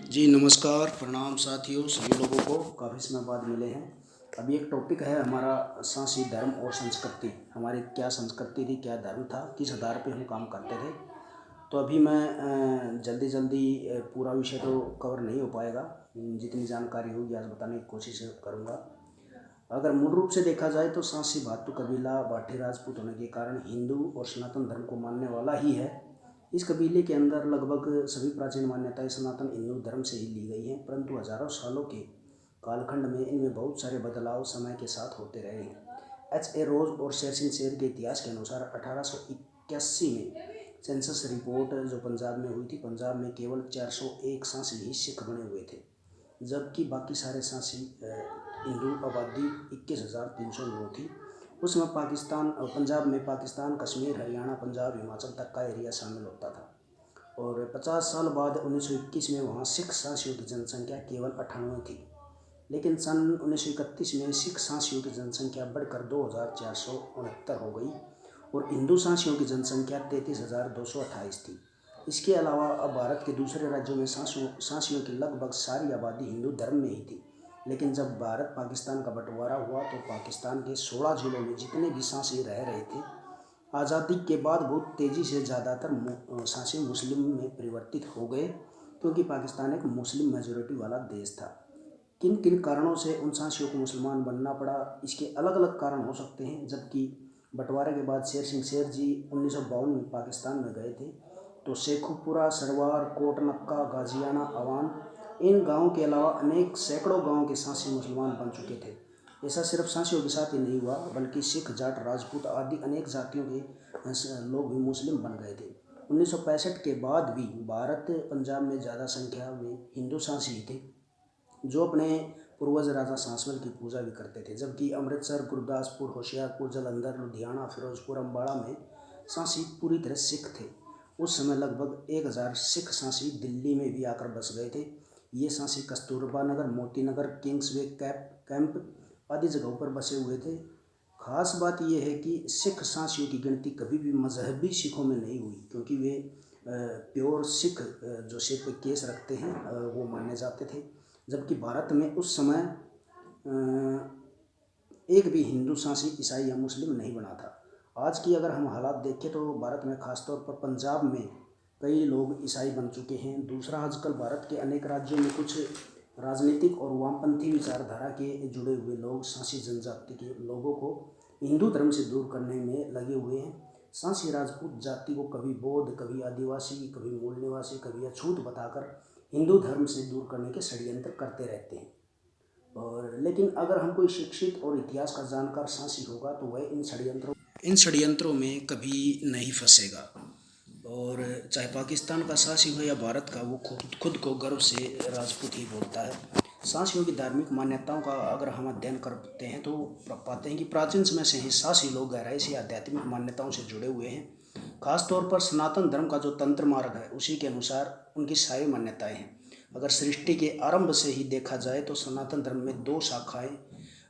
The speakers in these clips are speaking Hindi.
जी नमस्कार, प्रणाम साथियों, सभी लोगों को काफ़ी समय बाद मिले हैं। अभी एक टॉपिक है हमारा सांसी धर्म और संस्कृति। हमारी क्या संस्कृति थी, क्या धर्म था, किस आधार पे हम काम करते थे। तो अभी मैं जल्दी जल्दी पूरा विषय तो कवर नहीं हो पाएगा। जितनी जानकारी होगी आज बताने की कोशिश करूँगा। अगर मूल रूप से देखा जाए तो सांसी भातु कबीला भाटी राजपूत होने के कारण हिंदू और सनातन धर्म को मानने वाला ही है। इस कबीले के अंदर लगभग सभी प्राचीन मान्यताएं सनातन हिंदू धर्म से ही ली गई हैं, परंतु हजारों सालों के कालखंड में इनमें बहुत सारे बदलाव समय के साथ होते रहे हैं। H.A. रोज और शेरसिंह शेर के इतिहास के अनुसार 1881 में सेंसस रिपोर्ट जो पंजाब में हुई थी, पंजाब में केवल 401 सांसी ही सिख बने हुए थे, जबकि बाकी सारे सांसी हिंदू आबादी 21,309 थी। उस समय पाकिस्तान और पंजाब में पाकिस्तान, कश्मीर, हरियाणा, पंजाब, हिमाचल तक का एरिया शामिल होता था। और 50 साल बाद 1921 में वहाँ सिख सांसियों की जनसंख्या केवल 98 थी। लेकिन सन 1931 में सिख सांसियों की जनसंख्या बढ़कर 2,469 हो गई और हिंदू सांसियों की जनसंख्या 33,228 थी। इसके अलावा अब भारत के दूसरे राज्यों में सांसियों की लगभग सारी आबादी हिंदू धर्म में ही थी। लेकिन जब भारत पाकिस्तान का बंटवारा हुआ तो पाकिस्तान के 16 जिलों में जितने भी सांसी रह रहे थे, आज़ादी के बाद बहुत तेज़ी से ज़्यादातर सांसी मुस्लिम में परिवर्तित हो गए, क्योंकि पाकिस्तान एक मुस्लिम मेजोरिटी वाला देश था। किन किन कारणों से उन सांसियों को मुसलमान बनना पड़ा, इसके अलग अलग कारण हो सकते हैं। जबकि बंटवारे के बाद शेरसिंह शेर जी 1952 में पाकिस्तान में गए थे, तो शेखुपुरा, सरवार, कोट नक्का, गाजियाना, अवान, इन गाँवों के अलावा अनेक सैकड़ों गाँव के सांसी मुसलमान बन चुके थे। ऐसा सिर्फ सांसियों के साथ ही नहीं हुआ, बल्कि सिख, जाट, राजपूत आदि अनेक जातियों के लोग भी मुस्लिम बन गए थे। 1965 के बाद भी भारत पंजाब में ज़्यादा संख्या में हिंदू सांसी ही थे, जो अपने पूर्वज राजा सांसवल की पूजा भी करते थे। जबकि अमृतसर, गुरदासपुर, होशियारपुर, जालंधर, लुधियाना, फिरोजपुर, अम्बाड़ा में सांसी पूरी तरह सिख थे। उस समय लगभग 1,000 सिख सांसी दिल्ली में भी आकर बस गए थे। ये सांसी कस्तूरबा नगर, मोती नगर, किंग्सवे कैंप आदि जगहों पर बसे हुए थे। खास बात यह है कि सिख सांसियों की गिनती कभी भी मजहबी सिखों में नहीं हुई, क्योंकि वे प्योर सिख जो सिर पे केस रखते हैं वो माने जाते थे। जबकि भारत में उस समय एक भी हिंदू सांसी ईसाई या मुस्लिम नहीं बना था। आज की अगर हम हालात देखें तो भारत में खासतौर पर पंजाब में कई लोग ईसाई बन चुके हैं। दूसरा, आजकल भारत के अनेक राज्यों में कुछ राजनीतिक और वामपंथी विचारधारा के जुड़े हुए लोग सांसी जनजाति के लोगों को हिंदू धर्म से दूर करने में लगे हुए हैं। सांसी राजपूत जाति को कभी बौद्ध, कभी आदिवासी, कभी मूल निवासी, कभी अछूत बताकर हिंदू धर्म से दूर करने के षड्यंत्र करते रहते हैं। और लेकिन अगर हम कोई शिक्षित और इतिहास का जानकार सांसी होगा तो वह इन षड्यंत्रों में कभी नहीं फंसेगा। और चाहे पाकिस्तान का सांसी हो या भारत का, वो खुद को गर्व से राजपूत ही बोलता है। सांसियों की धार्मिक मान्यताओं का अगर हम अध्ययन करते हैं तो पाते हैं कि प्राचीन समय से ही सांसी लोग गहराई से आध्यात्मिक मान्यताओं से जुड़े हुए हैं। खासतौर पर सनातन धर्म का जो तंत्र मार्ग है, उसी के अनुसार उनकी सारी मान्यताएं हैं। अगर सृष्टि के आरंभ से ही देखा जाए तो सनातन धर्म में 2 शाखाएं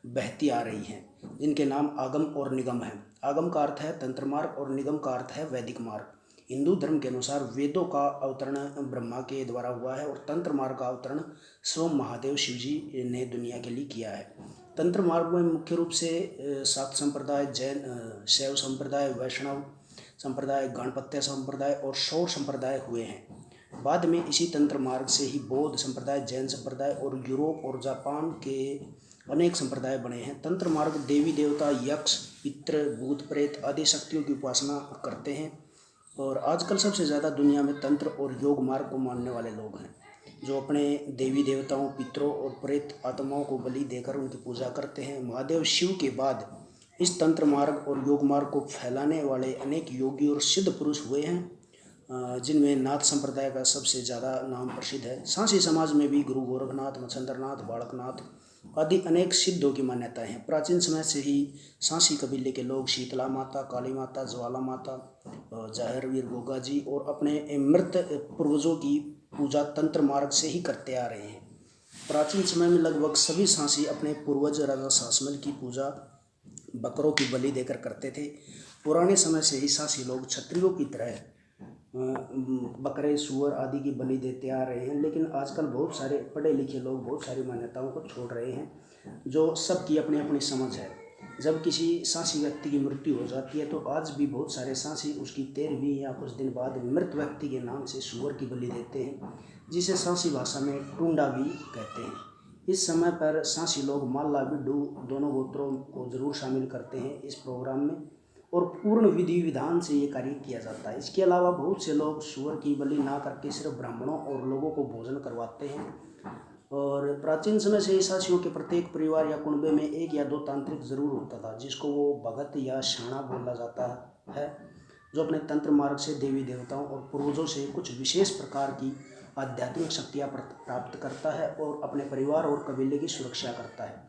बहती आ रही हैं, जिनके नाम आगम और निगम है। आगम का अर्थ है तंत्र मार्ग और निगम का अर्थ है वैदिक मार्ग। हिंदू धर्म के अनुसार वेदों का अवतरण ब्रह्मा के द्वारा हुआ है और तंत्र मार्ग का अवतरण स्वयं महादेव शिव जी ने दुनिया के लिए किया है। तंत्र मार्ग में मुख्य रूप से शाक्त संप्रदाय, जैन, शैव संप्रदाय, वैष्णव संप्रदाय, गणपत्य संप्रदाय और शौर संप्रदाय हुए हैं। बाद में इसी तंत्र मार्ग से ही बौद्ध संप्रदाय, जैन संप्रदाय और यूरोप और जापान के अनेक संप्रदाय बने हैं। तंत्र मार्ग देवी देवता, यक्ष, पितृ, भूत प्रेत आदि शक्तियों की उपासना करते हैं। और आजकल सबसे ज़्यादा दुनिया में तंत्र और योग मार्ग को मानने वाले लोग हैं, जो अपने देवी देवताओं, पितरों और प्रेत आत्माओं को बलि देकर उनकी पूजा करते हैं। महादेव शिव के बाद इस तंत्र मार्ग और योग मार्ग को फैलाने वाले अनेक योगी और सिद्ध पुरुष हुए हैं, जिनमें नाथ संप्रदाय का सबसे ज़्यादा नाम प्रसिद्ध है। सांसी समाज में भी गुरु गोरखनाथ, मच्छंद्रनाथ, बालकनाथ आदि अनेक सिद्धों की मान्यताएं हैं। प्राचीन समय से ही सांसी कबीले के लोग शीतला माता, काली माता, ज्वाला माता, जाहिर वीर गोगा जी और अपने मृत पूर्वजों की पूजा तंत्र मार्ग से ही करते आ रहे हैं। प्राचीन समय में लगभग सभी सांसी अपने पूर्वज राजा सांसमल की पूजा बकरों की बलि देकर करते थे। पुराने समय से ही सांसी लोग क्षत्रियों की तरह बकरे सूअर आदि की बलि देते आ रहे हैं। लेकिन आजकल बहुत सारे पढ़े लिखे लोग बहुत सारी मान्यताओं को छोड़ रहे हैं, जो सबकी अपनी अपनी समझ है। जब किसी सांसी व्यक्ति की मृत्यु हो जाती है तो आज भी बहुत सारे सांसी उसकी 13वीं या कुछ दिन बाद मृत व्यक्ति के नाम से सूअर की बलि देते हैं, जिसे सांसी भाषा में टूंडा भी कहते हैं। इस समय पर सांसी लोग माल्ला बिड्डू दोनों गोत्रों को जरूर शामिल करते हैं इस प्रोग्राम में, और पूर्ण विधि विधान से ये कार्य किया जाता है। इसके अलावा बहुत से लोग सूअर की बलि ना करके सिर्फ ब्राह्मणों और लोगों को भोजन करवाते हैं। और प्राचीन समय से सांसियों के प्रत्येक परिवार या कुनबे में एक या दो तांत्रिक जरूर होता था, जिसको वो भगत या शाणा बोला जाता है, जो अपने तंत्र मार्ग से देवी देवताओं और पूर्वजों से कुछ विशेष प्रकार की आध्यात्मिक शक्तियाँ प्राप्त करता है और अपने परिवार और कबीले की सुरक्षा करता है।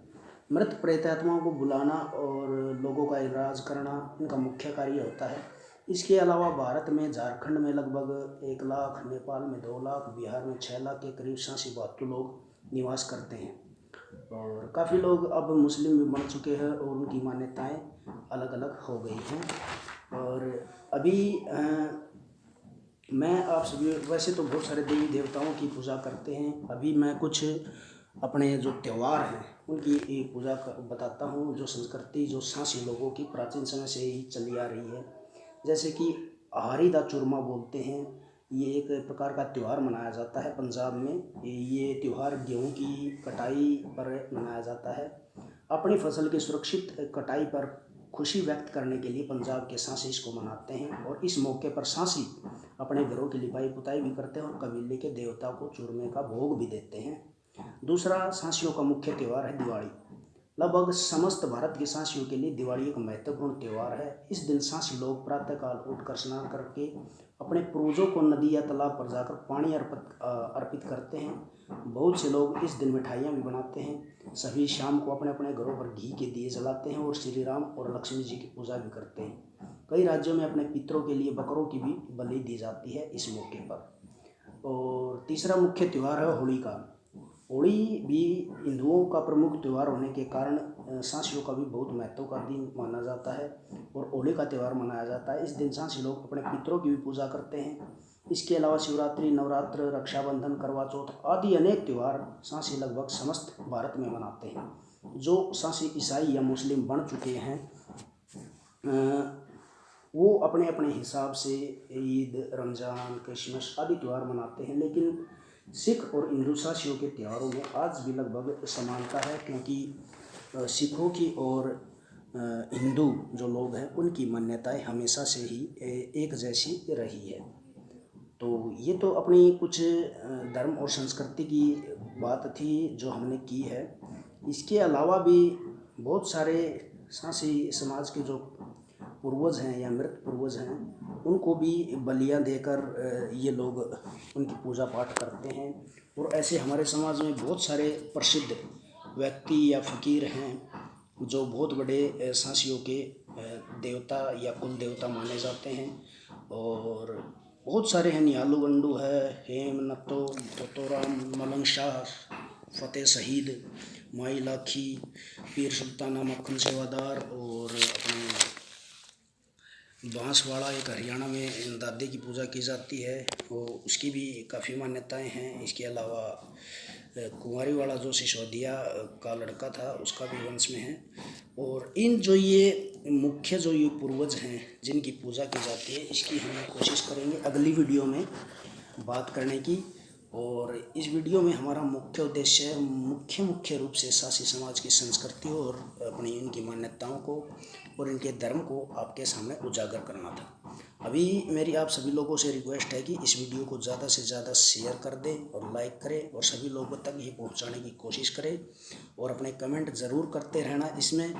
मृत प्रेतात्माओं को बुलाना और लोगों का इलाज करना इनका मुख्य कार्य होता है। इसके अलावा भारत में झारखंड में लगभग 1 लाख, नेपाल में 2 लाख, बिहार में 6 लाख के करीब सांसी बातु लोग निवास करते हैं। और काफ़ी लोग अब मुस्लिम भी बन चुके हैं और उनकी मान्यताएं अलग अलग हो गई हैं। और अभी मैं आप सभी वैसे तो बहुत सारे देवी देवताओं की पूजा करते हैं। अभी मैं कुछ अपने जो त्यौहार हैं उनकी एक पूजा बताता हूँ, जो संस्कृति जो सांसी लोगों की प्राचीन समय से ही चली आ रही है। जैसे कि हारी दा चूरमा बोलते हैं, ये एक प्रकार का त्यौहार मनाया जाता है पंजाब में। ये त्यौहार गेहूं की कटाई पर मनाया जाता है। अपनी फसल की सुरक्षित कटाई पर खुशी व्यक्त करने के लिए पंजाब के सांसी इसको मनाते हैं, और इस मौके पर सांसी अपने घरों की लिपाई पुताई भी करते हैं और कबीले के देवता को चूरमे का भोग भी देते हैं। दूसरा सांसियों का मुख्य त्यौहार है दिवाली। लगभग समस्त भारत के सांसियों के लिए दिवाली एक महत्वपूर्ण त्यौहार है। इस दिन सांसी लोग प्रातःकाल उठकर स्नान करके अपने पूर्वजों को नदी या तालाब पर जाकर पानी अर्पित करते हैं। बहुत से लोग इस दिन मिठाइयाँ भी बनाते हैं। सभी शाम को अपने अपने घरों पर घी के दिए जलाते हैं और श्री राम और लक्ष्मी जी की पूजा भी करते हैं। कई राज्यों में अपने पितरों के लिए बकरों की भी बलि दी जाती है इस मौके पर। और तीसरा मुख्य त्यौहार है होली का। होली भी हिंदुओं का प्रमुख त्यौहार होने के कारण सांसियों का भी बहुत महत्व का दिन माना जाता है और होली का त्यौहार मनाया जाता है। इस दिन सांसी लोग अपने पितरों की भी पूजा करते हैं। इसके अलावा शिवरात्रि, नवरात्र, रक्षाबंधन, करवा चौथ आदि अनेक त्यौहार सांसी लगभग समस्त भारत में मनाते हैं। जो सांसी ईसाई या मुस्लिम बन चुके हैं वो अपने अपने हिसाब से ईद, रमज़ान, क्रिसमस आदि त्यौहार मनाते हैं। लेकिन सिख और हिंदू सांसियों के त्योहारों में आज भी लगभग समानता है, क्योंकि सिखों की और हिंदू जो लोग हैं उनकी मान्यताएं हमेशा से ही एक जैसी रही है। तो ये तो अपनी कुछ धर्म और संस्कृति की बात थी जो हमने की है। इसके अलावा भी बहुत सारे सांसी समाज के जो पूर्वज हैं या मृत पूर्वज हैं उनको भी बलियां देकर ये लोग उनकी पूजा पाठ करते हैं। और ऐसे हमारे समाज में बहुत सारे प्रसिद्ध व्यक्ति या फ़कीर हैं जो बहुत बड़े सांसियों के देवता या कुल देवता माने जाते हैं। और बहुत सारे हैं, निहालू गंडू है, हेम नत्तो, तोतोराम, मलंग शाह, फतेह शहीद, माई लाखी, पीर सुल्ताना मक्खन सेवादार, और अपने बांसवाड़ा एक हरियाणा में दादे की पूजा की जाती है, वो उसकी भी काफ़ी मान्यताएं हैं। इसके अलावा कुंवारी वाला जो सिसोदिया का लड़का था उसका भी वंश में है। और इन जो ये मुख्य जो ये पूर्वज हैं जिनकी पूजा की जाती है, इसकी हम कोशिश करेंगे अगली वीडियो में बात करने की। और इस वीडियो में हमारा मुख्य उद्देश्य मुख्य रूप से सांसी समाज की संस्कृति और अपनी इनकी मान्यताओं को और इनके धर्म को आपके सामने उजागर करना था। अभी मेरी आप सभी लोगों से रिक्वेस्ट है कि इस वीडियो को ज़्यादा से ज़्यादा शेयर कर दें और लाइक करें और सभी लोगों तक ये पहुंचाने की कोशिश करें और अपने कमेंट ज़रूर करते रहना इसमें।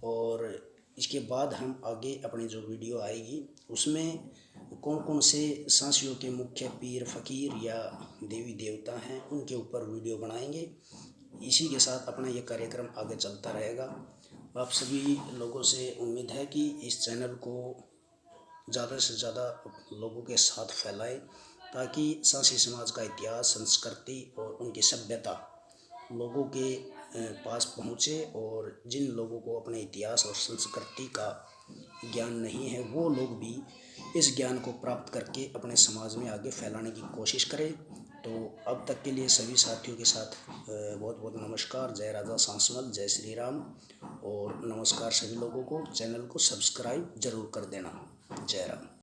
और इसके बाद हम आगे अपनी जो वीडियो आएगी उसमें कौन कौन से सांसियों के मुख्य पीर फ़कीर या देवी देवता हैं उनके ऊपर वीडियो बनाएंगे। इसी के साथ अपना ये कार्यक्रम आगे चलता रहेगा। आप सभी लोगों से उम्मीद है कि इस चैनल को ज़्यादा से ज़्यादा लोगों के साथ फैलाएं ताकि सांसी समाज का इतिहास, संस्कृति और उनकी सभ्यता लोगों के पास पहुँचे और जिन लोगों को अपने इतिहास और संस्कृति का ज्ञान नहीं है वो लोग भी इस ज्ञान को प्राप्त करके अपने समाज में आगे फैलाने की कोशिश करें। तो अब तक के लिए सभी साथियों के साथ बहुत बहुत नमस्कार। जय राजा सांसमल, जय श्री राम, और नमस्कार सभी लोगों को। चैनल को सब्सक्राइब जरूर कर देना। जय राम।